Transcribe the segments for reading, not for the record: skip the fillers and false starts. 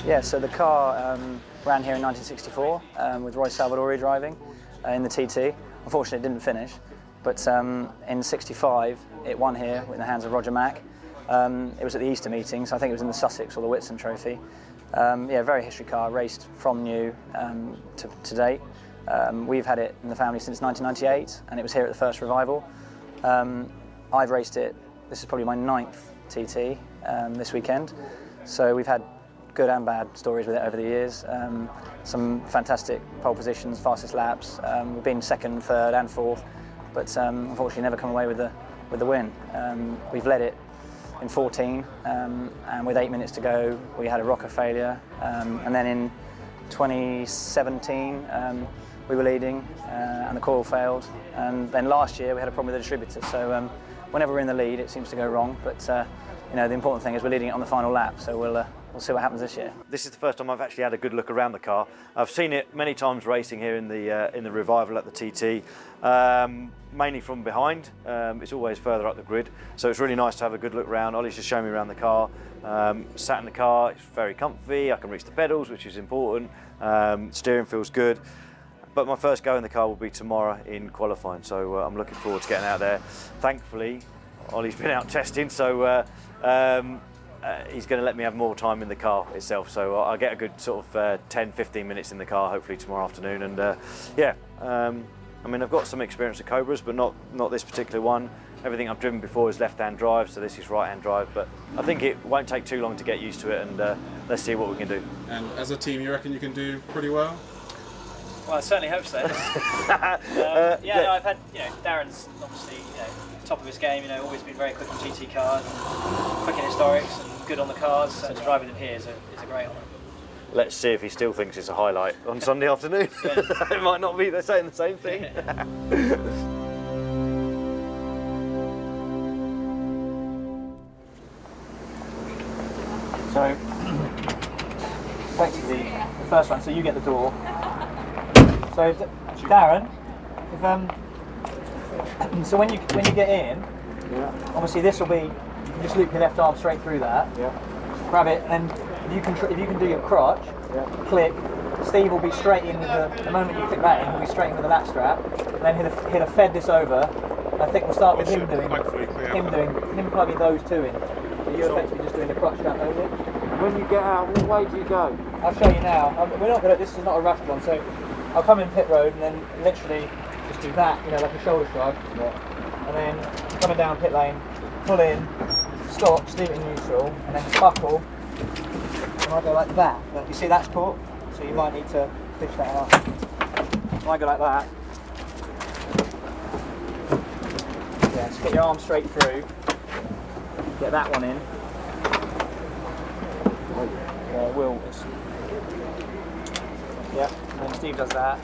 Yeah, so the car ran here in 1964 with Roy Salvadori driving in the TT. Unfortunately, it didn't finish, but in '65 it won here in the hands of Roger Mack. It was at the Easter meetings. I think it was in the Sussex or the Whitson Trophy. Yeah, very history car, raced from new to date. We've had it in the family since 1998, and it was here at the first revival. I've raced it. This is probably my 9th TT this weekend. So we've had good and bad stories with it over the years. Some fantastic pole positions, fastest laps. We've been 2nd, 3rd and 4th, but unfortunately never come away with the win. We've led it in 14, and with 8 minutes to go, we had a rocker failure. And then in 2017, we were leading, and the coil failed. And then last year, we had a problem with the distributor. So whenever we're in the lead, it seems to go wrong. But you know, the important thing is we're leading it on the final lap. So we'll see what happens this year. This is the first time I've actually had a good look around the car. I've seen it many times racing here in the revival at the TT, mainly from behind. It's always further up the grid, so it's really nice to have a good look around. Ollie's just showing me around the car. Sat in the car, it's very comfy. I can reach the pedals, which is important. Steering feels good. But my first go in the car will be tomorrow in qualifying, so I'm looking forward to getting out there. Thankfully, Ollie's been out testing, so he's going to let me have more time in the car itself, so I'll get a good sort of 10-15 minutes in the car hopefully tomorrow afternoon. And yeah, I mean, I've got some experience with Cobras, but not this particular one. Everything I've driven before is left-hand drive, so this is right-hand drive, but I think it won't take too long to get used to it, and let's see what we can do. And as a team, you reckon you can do pretty well? Well, I certainly hope so. Yeah, no, I've had, Darren's obviously, top of his game, always been very quick on GT cars, quick in historics, and good on the cars, so driving them here is a great honour. Let's see if he still thinks it's a highlight on Sunday afternoon. Yeah. It might not be, they're saying the same thing. So, effectively, the first one, so you get the door. So, Darren, so when you get in, obviously this will be, you just loop your left arm straight through that, grab it, and if you can do your crotch, click, Steve will be straight in with the moment you click that in, he'll be straight in with the lap strap, and then he'll have fed this over. I think we'll start with him plugging those two in. So you're effectively just doing the crotch strap only. When you get out, what way do you go? I'll show you now. We're not gonna. This is not a rushed one, so I'll come in pit road and then literally just do that, like a shoulder shrug, and then coming down pit lane, pull in, stop, steer it in neutral, and then buckle, and I go like that. Look, you see that's caught, so you might need to fish that out. So I go like that. Yeah, just get your arm straight through, get that one in. Yeah, Will. Yeah, and then Steve does that.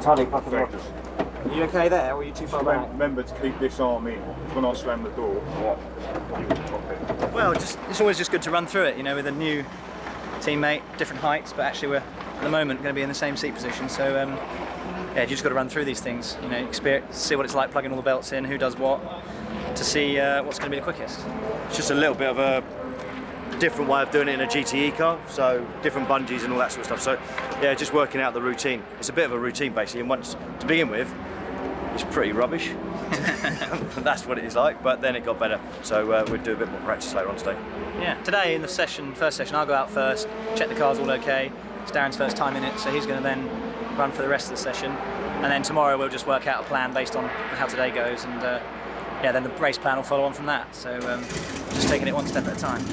Tally puff and Are you okay there, or are you too far back? Remember to keep this arm in. When I slam the door, well, it's always just good to run through it, with a new teammate, different heights, but actually we're at the moment going to be in the same seat position. So yeah, you just got to run through these things, experience, see what it's like plugging all the belts in, who does what, to see what's going to be the quickest. It's just a little bit of a different way of doing it in a GTE car, so different bungees and all that sort of stuff. So yeah, just working out the routine. It's a bit of a routine basically, and once to begin with, it's pretty rubbish. That's what it is like, but then it got better. So we'll do a bit more practice later on today. Yeah, today in the first session, I'll go out first, check the car's all okay. It's Darren's first time in it, so he's going to then run for the rest of the session. And then tomorrow we'll just work out a plan based on how today goes, and yeah, then the race plan will follow on from that. So just taking it one step at a time.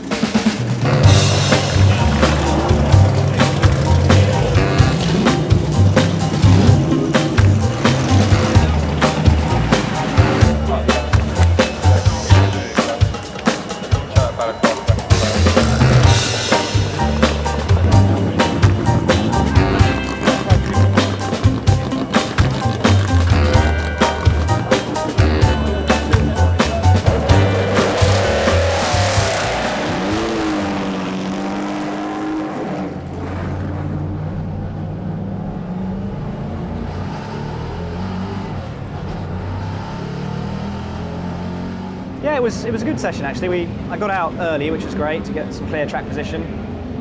it was a good session actually. I got out early, which was great to get some clear track position,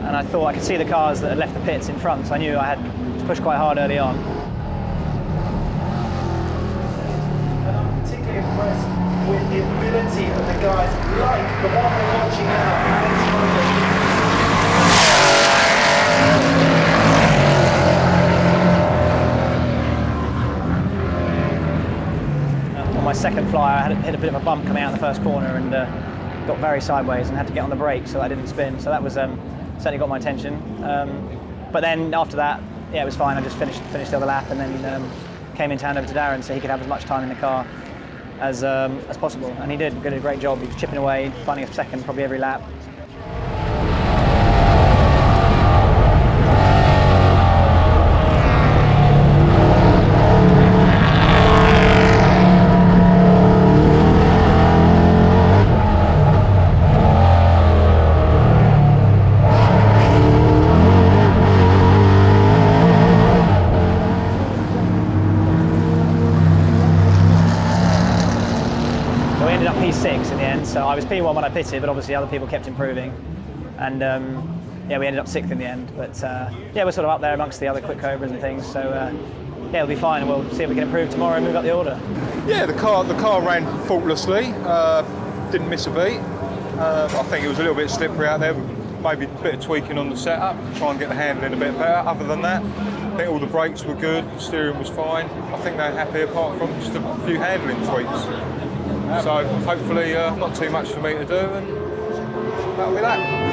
and I thought I could see the cars that had left the pits in front, so I knew I had to push quite hard early on. And I'm particularly impressed with the ability of the guys like the one we're watching now, On my second flyer, I had hit a bit of a bump coming out in the first corner and got very sideways and had to get on the brakes so I didn't spin. So that was certainly got my attention. But then after that, yeah, it was fine. I just finished the other lap and then came in to hand over to Darren so he could have as much time in the car as possible. And he did a great job. He was chipping away, finding a second probably every lap. P6 in the end, so I was P1 when I pitted, but obviously other people kept improving, and yeah, we ended up 6th in the end. But yeah, we're sort of up there amongst the other quick Cobras and things, so yeah, it'll be fine. We'll see if we can improve tomorrow and move up the order. Yeah, the car ran faultlessly, didn't miss a beat. I think it was a little bit slippery out there, maybe a bit of tweaking on the setup, try and get the handling a bit better. Other than that, I think all the brakes were good, the steering was fine. I think they're happy apart from just a few handling tweaks. So hopefully not too much for me to do, and that'll be that.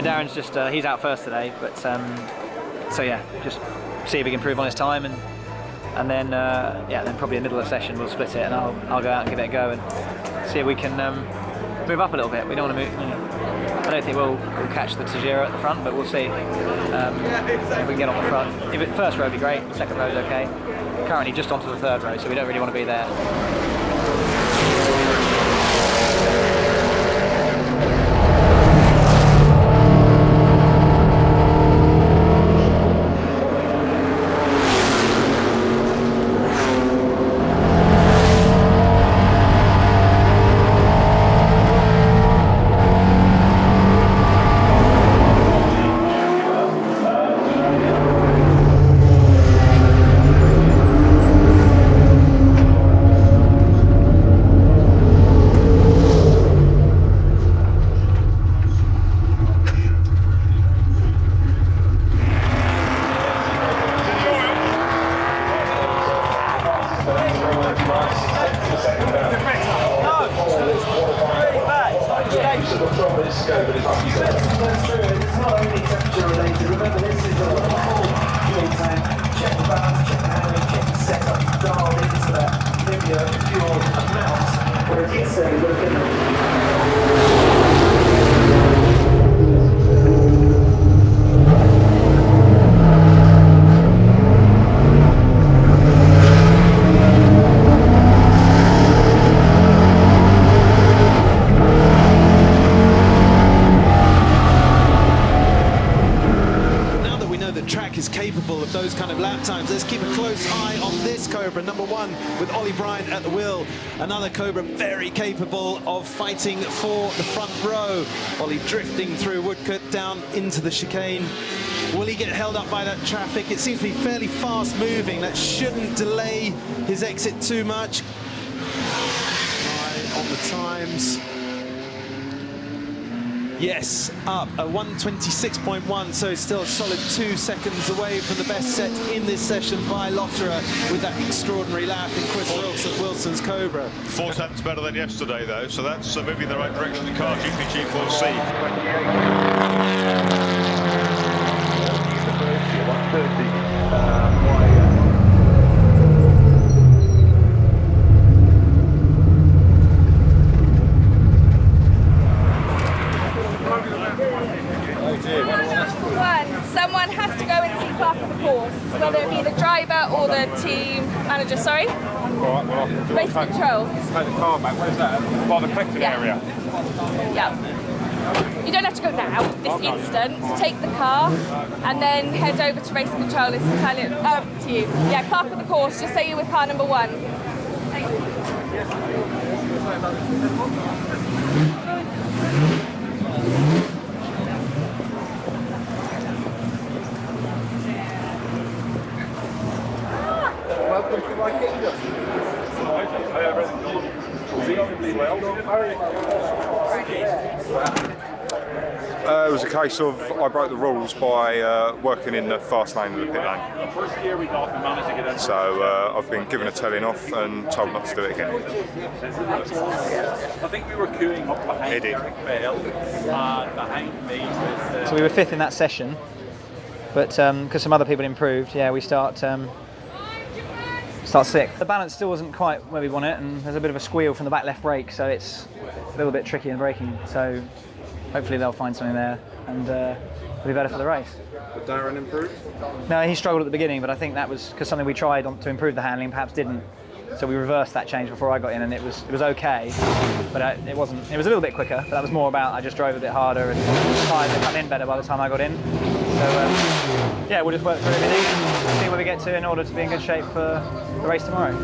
Darren's just, he's out first today, but so yeah, just see if we can improve on his time, and then yeah, then probably in the middle of the session we'll split it and I'll go out and give it a go and see if we can move up a little bit. We don't want to move, you know, I don't think we'll catch the Tajira at the front, but we'll see if we can get on the front. If it, first row would be great, second row is okay. Currently just onto the third row, so we don't really want to be there. Those kind of lap times. Let's keep a close eye on this Cobra, number 1 with Bryant at the wheel. Another Cobra very capable of fighting for the front row. Ollie drifting through Woodcut down into the chicane. Will he get held up by that traffic? It seems to be fairly fast moving. That shouldn't delay his exit too much. Eye on the times. Yes, up a 1:26.1, so still a solid 2 seconds away from the best set in this session by Lotterer with that extraordinary lap in Chris Wilson's Cobra. 4 tenths better than yesterday, though, so that's moving in the right direction. The car GP-G4C. 130. someone has to go and see clerk of the course, whether it be the driver or the team manager. Sorry? Right, well, Race control. take the car back. Where's that? By the collecting area. Yeah. You don't have to go now, this instant. Take the car and then head over to race control. It's entirely up to you. Yeah, clerk of the course, just say you're with car number 1. Welcome to my kingdom. It was a case of I broke the rules by working in the fast lane of the pit lane. First year we got, we managed to get in. So I've been given a telling off and told not to do it again. I think we were queuing up behind Eric Bell, and behind me was... So we were 5th in that session, but because some other people improved, yeah, we start 6th. The balance still wasn't quite where we want it, and there's a bit of a squeal from the back left brake, so it's a little bit tricky in braking. So hopefully they'll find something there, and it'll be better for the race. Did Darren improve? No, he struggled at the beginning, but I think that was because something we tried to improve the handling perhaps didn't. So we reversed that change before I got in, and it was okay, but it wasn't. It was a little bit quicker, but that was more about I just drove a bit harder and tyres had come in better by the time I got in. So yeah, we'll just work through everything and see where we get to in order to be in good shape for the race tomorrow.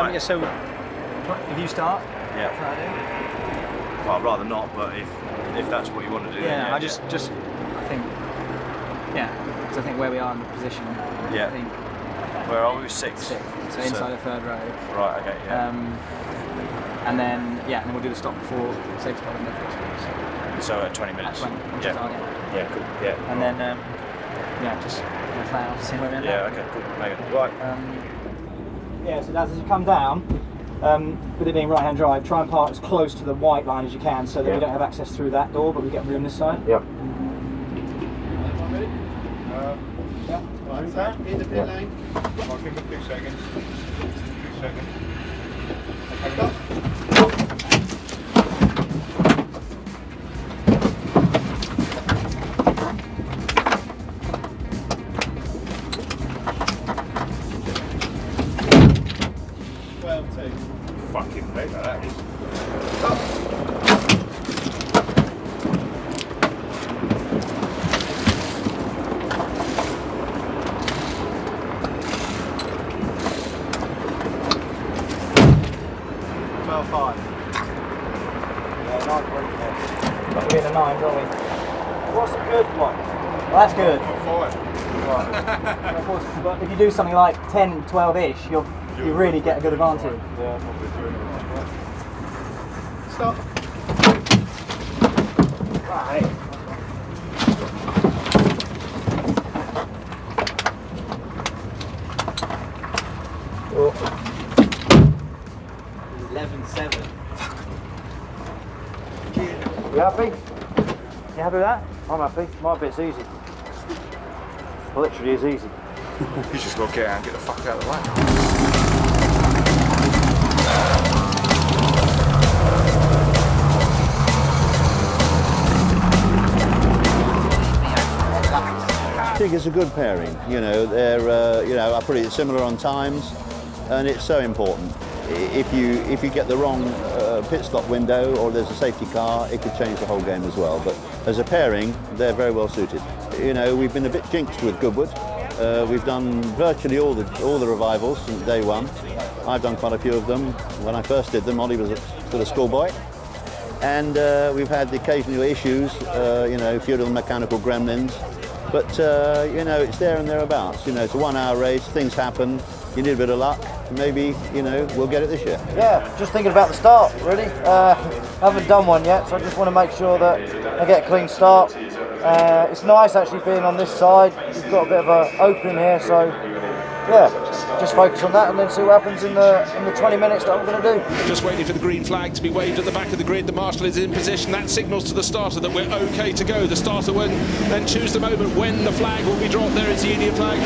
Yeah, so if you start, yeah. Well, I'd rather not, but if that's what you want to do, yeah, then I just I think, yeah, because I think where we are in the position, yeah. I think where are we? 6th. So inside the 3rd row. Right. Okay. Yeah. And then we'll do the stop before safety car and then so at 20 minutes. At 20, yeah. Yeah. Cool. Yeah. And then just flat out, see where we end up. Yeah. Okay. Cool. Maybe. Right. Yeah, so as you come down, with it being right-hand drive, try and park as close to the white line as you can so that we don't have access through that door, but we get room this side. Yep. In the pit lane. I'll give it a few seconds. Fucking mega, that is. We're in a 9, don't we? What's a good one? Well, that's good. Right. And of course, but if you do something like 10, 12-ish, you really get a good advantage. Yeah, Stop. Right. Oh. 11-7. You happy? You happy with that? I'm happy. My bit's easy. Literally is easy. You just got to get out and get the fuck out of the way. I think it's a good pairing. You know, they're are pretty similar on times. and it's so important. If you get the wrong pit stop window or there's a safety car, it could change the whole game as well. But as a pairing, they're very well suited. You know, we've been a bit jinxed with Goodwood. We've done virtually all the revivals since day one. I've done quite a few of them. When I first did them, Ollie was still a schoolboy. And we've had the occasional issues, you know, a few little mechanical gremlins. But, you know, it's there and thereabouts. You know, it's a 1 hour race, things happen. You need a bit of luck. Maybe, you know, we'll get it this year. Yeah, just thinking about the start, really. Haven't done one yet, so I just want to make sure that I get a clean start. It's nice actually being on this side. We've got a bit of an opening here, so yeah, just focus on that and then see what happens in the 20 minutes that I'm going to do. Just waiting for the green flag to be waved at the back of the grid. The marshal is in position. That signals to the starter that we're okay to go. The starter will then choose the moment when the flag will be dropped. There is the Union flag.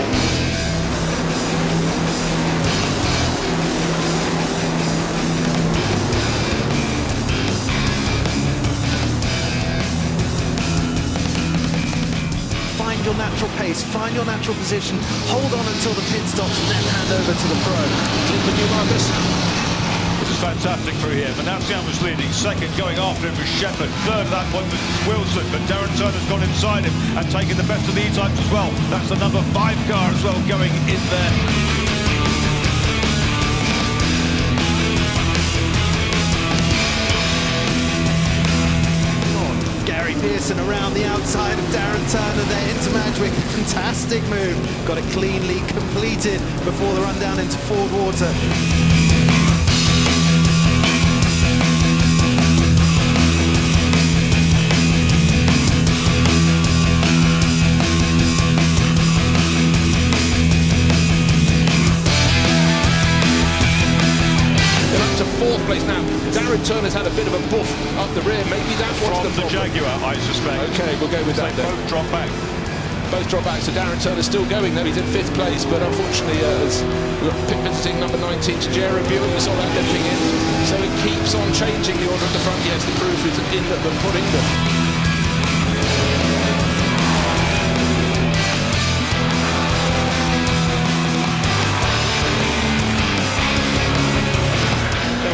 Find your natural pace, find your natural position, hold on until the pit stops and then hand over to the pro. With you, Marcus. This is fantastic through here. Manasian was leading. Second, going after him was Shepherd. Third at that point was Wilson, but Darren Turner's gone inside him and taken the best of the E-types as well. That's the number 5 car as well going in there. Pearson around the outside of Darren Turner there into Madgwick. Fantastic move. Got it cleanly completed before the run down into Ford Water. Fourth place now. Darren Turner's had a bit of a buff up the rear. Maybe that's what's the Jaguar, I suspect. Okay, we'll go with that then. Both drop back. Both drop back. So Darren Turner's still going though. He's in 5th place, but unfortunately, as we've got pit visiting number 19 to Jerry Buick, we saw that limping in. So it keeps on changing the order at the front. Yes, the proof is in the pudding.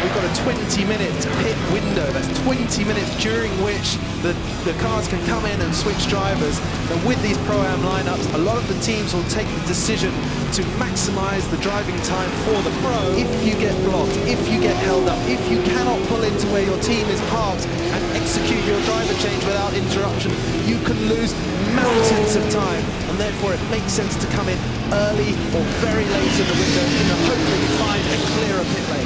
We've got a 20-minute pit window. That's 20 minutes during which the cars can come in and switch drivers. And with these Pro-Am lineups, a lot of the teams will take the decision to maximize the driving time for the pro. If you get blocked, if you get held up, if you cannot pull into where your team is parked and execute your driver change without interruption, you can lose mountains of time. And therefore it makes sense to come in early or very late in the window in the hope that you find a clearer pit lane.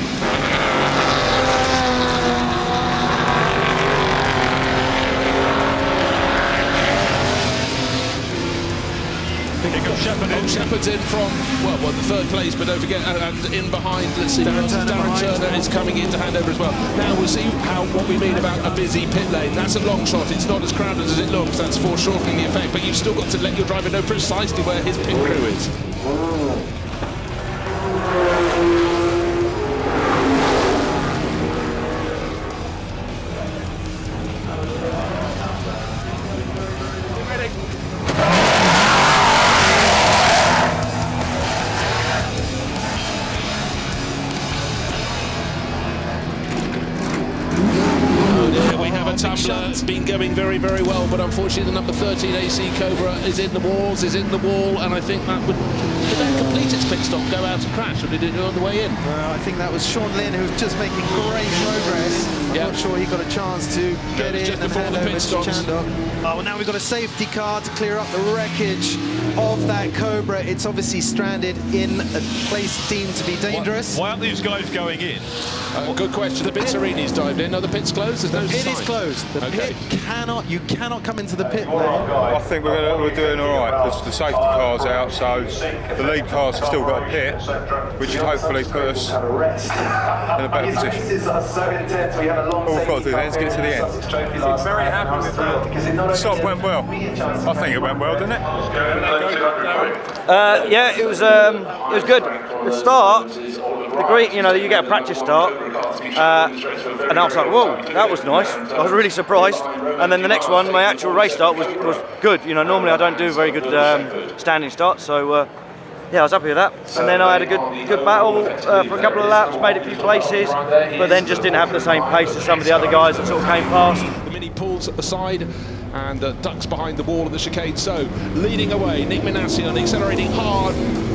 Shepherd's in from, well, the 3rd place, but don't forget, and in behind, let's see, Darren Turner is coming in to hand over as well. Now we'll see what we mean about a busy pit lane. That's a long shot. It's not as crowded as it looks. That's foreshortening the effect, but you've still got to let your driver know precisely where his pit crew is. It's been going very, very well, but unfortunately the number 13 AC Cobra is in the wall, and I think that would, did that complete its pit stop, go out and crash, or did it go on the way in? I think that was Sean Lynn, who was just making great progress. I'm not sure he got a chance to get in just and before hand the over pit to stops. Chandok. Well, now we've got a safety car to clear up the wreckage of that Cobra. It's obviously stranded in a place deemed to be dangerous. Why aren't these guys going in? Good question. The pit arena's dived in. No, the pit's closed. There's no pit sign. is closed. The pit you cannot come into the pit lane. I think we're doing all right because the safety car's out, so the lead car's still got a pit, which should hopefully put us in a better position. All we've got to do then is get to the end. Very happy with that. The stop went well. I think it went well, didn't it? Yeah, it was good. The start, the green, you know, you get a practice start, and I was like, whoa, that was nice. I was really surprised. And then the next one, my actual race start was good. You know, normally I don't do very good standing starts, so Yeah, I was happy with that. And then I had a good battle for a couple of laps, made a few places, but then just didn't have the same pace as some of the other guys that sort of came past. The Mini pulls at the side and ducks behind the wall of the chicane. So leading away, Nick Minassian accelerating hard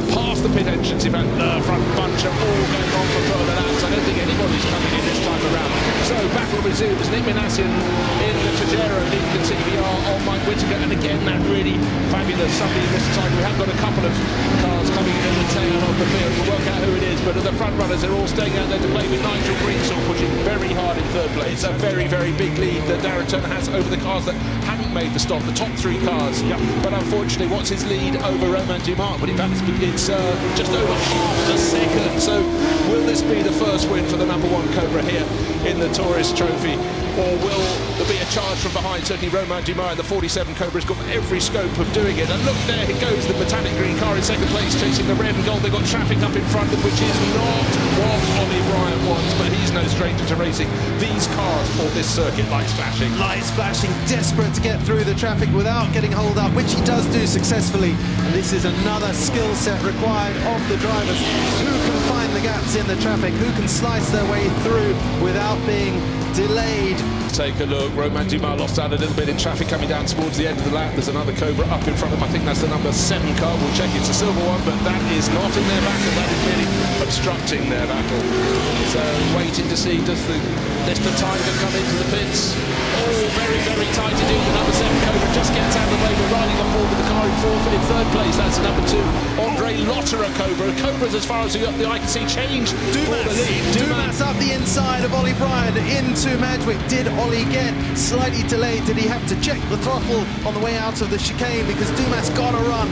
past the pit entrance. In fact, the front bunch are all going on for further laps. I don't think anybody's coming in this time around. So battle resumes. Nick Minassian in the Pajero, leading the TBR on Mike Whittaker, and again that really fabulous somebody this time. We have got a couple of cars coming in the tail of the field. We'll work out who it is, but the front runners are all staying out there to play with Nigel Greenshaw pushing very hard in third place. A very, very big lead that Darren Turner has over the cars that haven't made the stop, the top 3 cars. Yep. But unfortunately, what's his lead over Romain Dumas? But in fact, it's just over half a second. So will this be the first win for the #1 Cobra here in the Tourist Trophy? Or will there be a charge from behind? Certainly Romain Dumas in the 47 Cobra's got every scope of doing it. And look, there it goes, the metallic green car in second place, chasing the red and gold. They've got traffic up in front of, which is not what Ollie Bryant wants, but he's no stranger to racing these cars or this circuit. Lights flashing. Lights flashing, desperate to get through the traffic without getting holed up, which he does do successfully. And this is another skill set required of the drivers. Who can find the gaps in the traffic? Who can slice their way through without being delayed? Take a look, Romain Dumas lost out a little bit in traffic coming down towards the end of the lap. There's another Cobra up in front of him. I think that's the number 7 car. We'll check, it's a silver one, but that is not in their battle. That is really obstructing their battle. So waiting to see, does the Tiger come into the pits? Oh, very, very tight to do. The number 7 Cobra just gets out of the way. We're riding on board with the car in third place. That's the number 2, Andre Lotterer Cobra. Cobra's, as far as the eye can see, changed for the lead. Dumas up the inside of Ollie Bryant into Madgwick. Did Ollie get slightly delayed? Did he have to check the throttle on the way out of the chicane? Because Dumas got a run.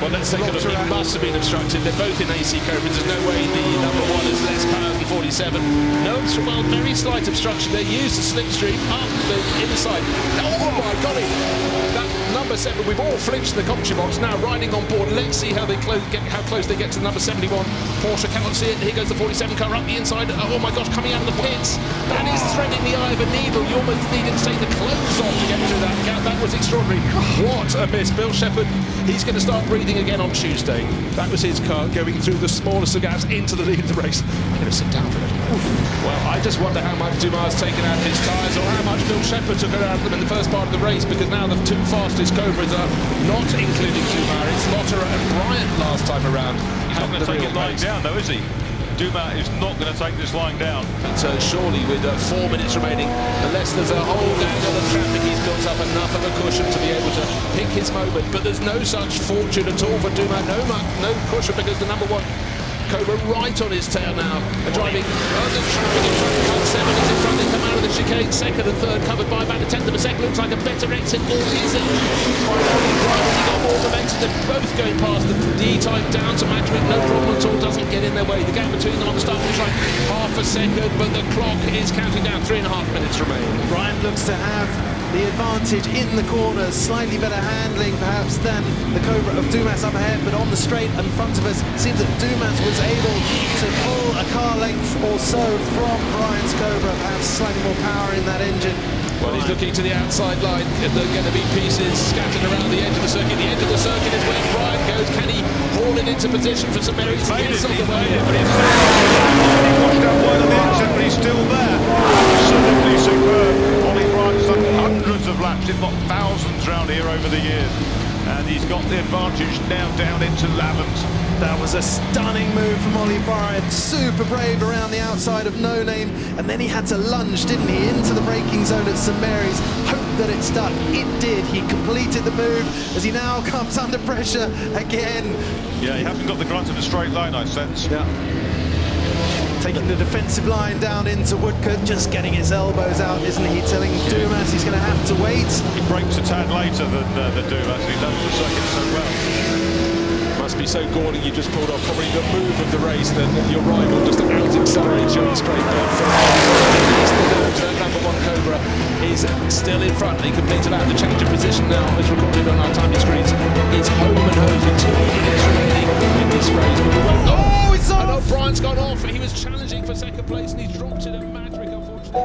Well, let's take a look. He must have been obstructed. They're both in AC Cobras. There's no way the number 1 is less power than 47. No, well, very slight obstruction. They used the slipstream up the inside. Oh my golly! That number 7. We've all flinched the commentary box. Now riding on board. Let's see how how close they get to the number 71. Porsche cannot see it. Here goes the 47 car up the inside. Oh my gosh! Coming out of the pits. That is threading the eye of a needle. You almost needed to take the clothes off to get through that gap. That was extraordinary. What a miss. Bill Shepherd, he's going to start breathing again on Tuesday. That was his car going through the smallest of gaps into the lead of the race. I'm going to sit down for a minute. Well, I just wonder how much Dumas has taken out of his tyres or how much Bill Shepherd took out of them in the first part of the race, because now the 2 fastest Cobras are not including Dumas. It's Lotterer and Bryant last time around. He's not going to take it lying down though, is he? Dumas is not going to take this lying down. But surely with 4 minutes remaining, unless there's a whole angle of traffic, he's built up enough of a cushion to be able to pick his moment. But there's no such fortune at all for Dumas. No cushion, because the number 1 Cobra right on his tail now. And driving the traffic in front. Car 7 is in front. They come out of the chicane. Second and third covered by about a tenth of a second. Looks like a better exit. Or is it? He got more momentum. They're both going past the D type down to Madgwick. No problem at all. Doesn't get in their way. The gap between them on the start finish line, half a second, but the clock is counting down. 3.5 minutes remain. Bryant looks to have the advantage in the corners, slightly better handling perhaps than the Cobra of Dumas up ahead, but on the straight in front of us, seems that Dumas was able to pull a car length or so from Bryant's Cobra, perhaps slightly more power in that engine. Well, he's looking to the outside line. There are going to be pieces scattered around the edge of the circuit. The edge of the circuit is where Bryant goes. Can he haul it into position for St Mary's? Yes, on the way. But he's still there. Absolutely superb. Ollie Bryant's done hundreds of laps, if not thousands, round here over the years. And he's got the advantage now down into Lavant. That was a stunning move from Ollie Bryant, super brave around the outside of No Name, and then he had to lunge, didn't he, into the braking zone at St Mary's, hope that it stuck. It did. He completed the move as he now comes under pressure again. Yeah, he hasn't got the grunt of a straight line, I sense. Yeah. Taking the defensive line down into Woodcote, just getting his elbows out, isn't he? Telling Dumas he's going to have to wait. He breaks a tad later than Dumas. He does the circuit so well. Must be so galling. You just pulled off probably the move of the race, that your rival just out-accelerates you on the straight line. That number 1 Cobra is still in front. He completed out the change of position now, as recorded on our timing screens. It's home and home with 2 minutes remaining in this race. But we won't. Oh, it's off! And Bryant's gone off. He was challenging for second place and he's dropped it at Madgwick, unfortunately.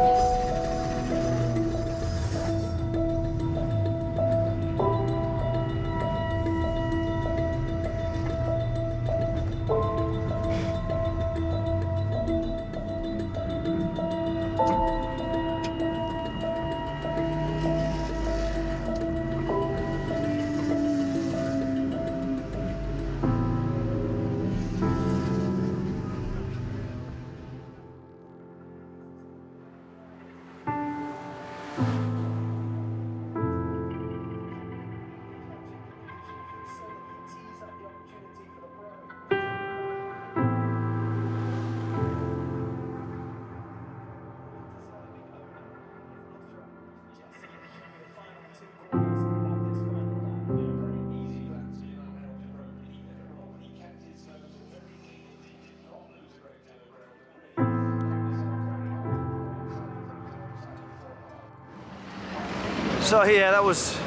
So yeah, that was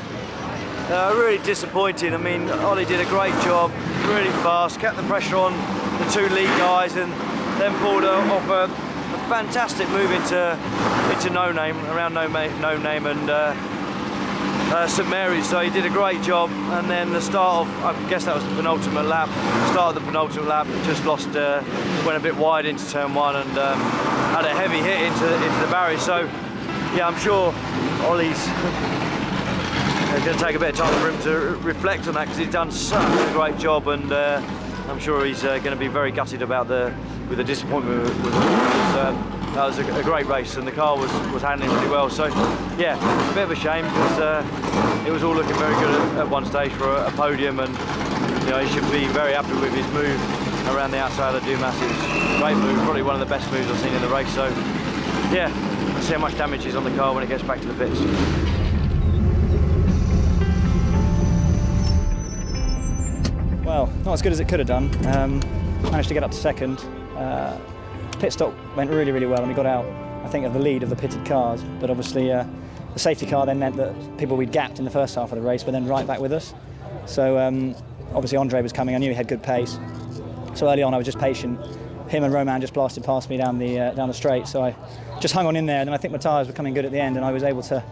really disappointing. I mean, Ollie did a great job, really fast, kept the pressure on the 2 lead guys, and then pulled off a fantastic move into No Name, around No Name and St Mary's. So he did a great job, and then the start of, I guess that was the penultimate lap, start of the penultimate lap, just lost, went a bit wide into turn 1 and had a heavy hit into the barrier. So yeah, I'm sure Ollie's going to take a bit of time for him to reflect on that, because he's done such a great job, and I'm sure he's going to be very gutted about the disappointment with that was a great race, and the car was handling really well. So yeah, a bit of a shame, because it was all looking very good at one stage for a podium, and you know, he should be very happy with his move around the outside of Dumas. It was a great move, probably one of the best moves I've seen in the race. So yeah, let's see how much damage is on the car when it gets back to the pits. Well, not as good as it could have done. Managed to get up to second. Pit stop went really, really well, and we got out, I think, of the lead of the pitted cars. But obviously, the safety car then meant that people we'd gapped in the first half of the race were then right back with us. So obviously, Andre was coming. I knew he had good pace. So early on, I was just patient. Him and Roman just blasted past me down the straight. So I just hung on in there, and then I think my tyres were coming good at the end, and I was able to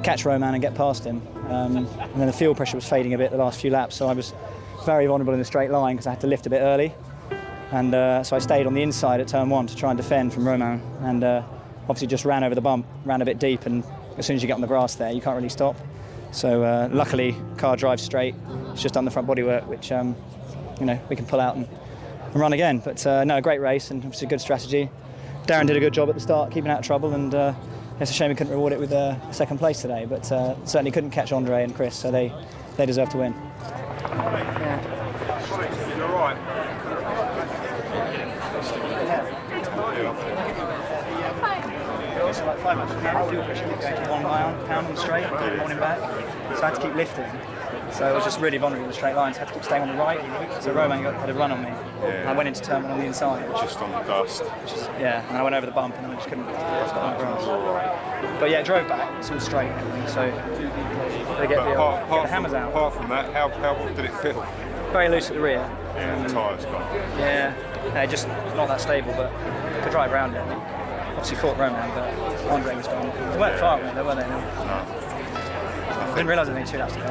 catch Roman and get past him. And then the fuel pressure was fading a bit the last few laps, so I was very vulnerable in the straight line because I had to lift a bit early. And so I stayed on the inside at turn 1 to try and defend from Roman, and obviously just ran over the bump, ran a bit deep, and as soon as you get on the grass there, you can't really stop. So luckily, car drives straight. It's just done the front bodywork, which you know, we can pull out and run again. But no, a great race, and obviously a good strategy. Darren did a good job at the start, keeping out of trouble, and it's a shame we couldn't reward it with a second place today, but certainly couldn't catch Andre and Chris, so they deserve to win. You're right. So like 500 pound fuel pressure kept going to 1 pound on the straight, morning back. So I had to keep lifting. So I was just really vulnerable in the straight lines. I had to keep staying on the right. So Roman had a run on me. Yeah. I went into turn 1 on the inside. Just on the dust. Yeah, and I went over the bump, and then I just couldn't get on the grass. But yeah, it drove back. It's all straight and everything. So they get the hammers out. Apart from that, how did it feel? Very loose at the rear. Yeah, the tyres gone. Yeah, just not that stable, but could drive around it. Obviously fought Roman, but Andre was gone. They weren't far, were they? No. I didn't realise there were only 2 laps to go.